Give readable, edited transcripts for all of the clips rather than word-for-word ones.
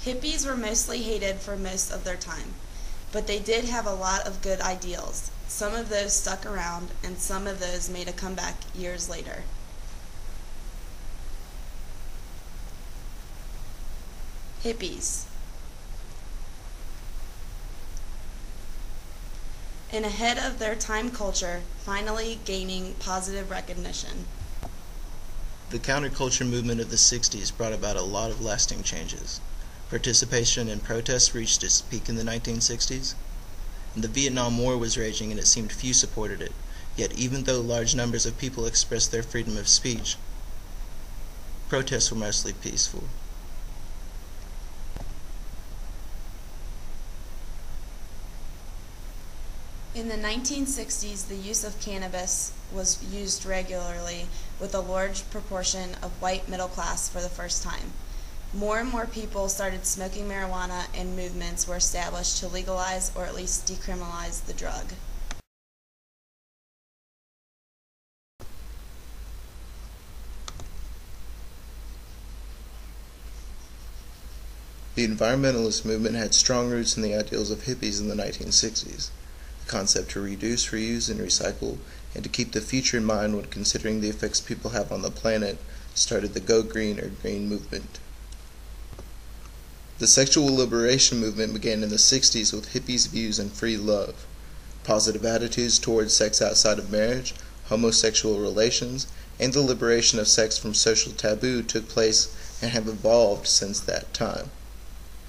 Hippies were mostly hated for most of their time, but they did have a lot of good ideals. Some of those stuck around, and some of those made a comeback years later. Hippies. And ahead of their time culture, finally gaining positive recognition. The counterculture movement of the 60s brought about a lot of lasting changes. Participation in protests reached its peak in the 1960s. And the Vietnam War was raging and it seemed few supported it. Yet even though large numbers of people expressed their freedom of speech, protests were mostly peaceful. In the 1960s, the use of cannabis was used regularly, with a large proportion of white middle class for the first time. More and more people started smoking marijuana, and movements were established to legalize or at least decriminalize the drug. The environmentalist movement had strong roots in the ideals of hippies in the 1960s. The concept to reduce, reuse, and recycle, and to keep the future in mind when considering the effects people have on the planet, started the Go Green or Green movement. The sexual liberation movement began in the 60s with hippies' views on free love. Positive attitudes towards sex outside of marriage, homosexual relations, and the liberation of sex from social taboo took place and have evolved since that time.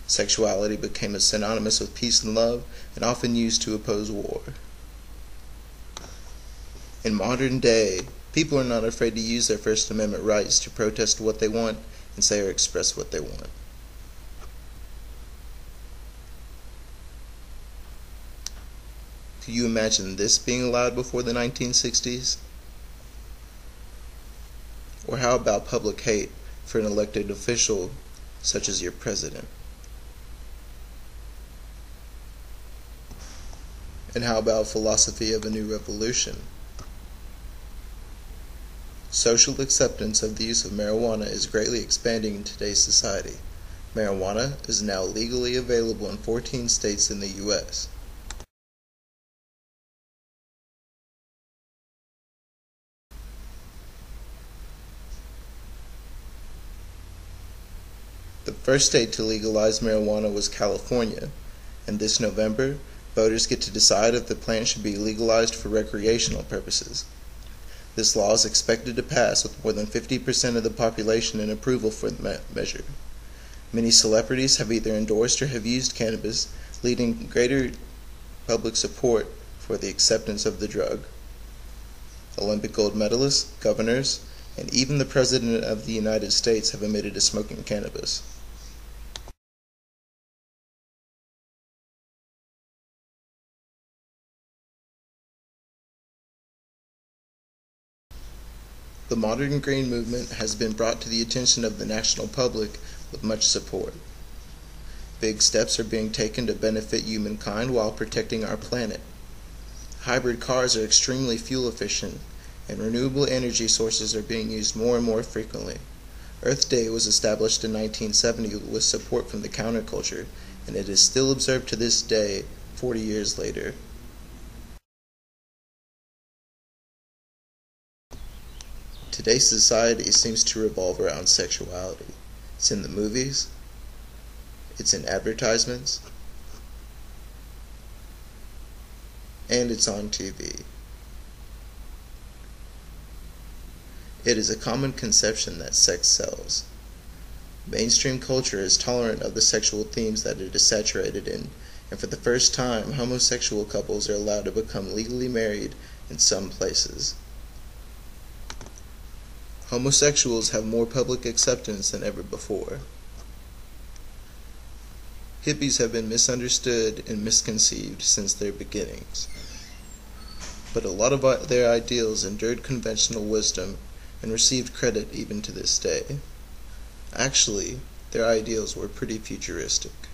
Sexuality became synonymous with peace and love, and often used to oppose war. In modern day, people are not afraid to use their First Amendment rights to protest what they want and say or express what they want. Could you imagine this being allowed before the 1960s? Or how about public hate for an elected official such as your president? And how about philosophy of a new revolution? Social acceptance of the use of marijuana is greatly expanding in today's society. Marijuana is now legally available in 14 states in the U.S. The first state to legalize marijuana was California, and this November, voters get to decide if the plant should be legalized for recreational purposes. This law is expected to pass with more than 50% of the population in approval for the measure. Many celebrities have either endorsed or have used cannabis, leading greater public support for the acceptance of the drug. Olympic gold medalists, governors, and even the President of the United States have admitted to smoking cannabis. The modern green movement has been brought to the attention of the national public with much support. Big steps are being taken to benefit humankind while protecting our planet. Hybrid cars are extremely fuel efficient, and renewable energy sources are being used more and more frequently. Earth Day was established in 1970 with support from the counterculture, and it is still observed to this day, 40 years later. Today's society seems to revolve around sexuality. It's in the movies, it's in advertisements, and it's on TV. It is a common conception that sex sells. Mainstream culture is tolerant of the sexual themes that it is saturated in, and for the first time, homosexual couples are allowed to become legally married in some places. Homosexuals have more public acceptance than ever before. Hippies have been misunderstood and misconceived since their beginnings. But a lot of their ideals endured conventional wisdom and received credit even to this day. Actually, their ideals were pretty futuristic.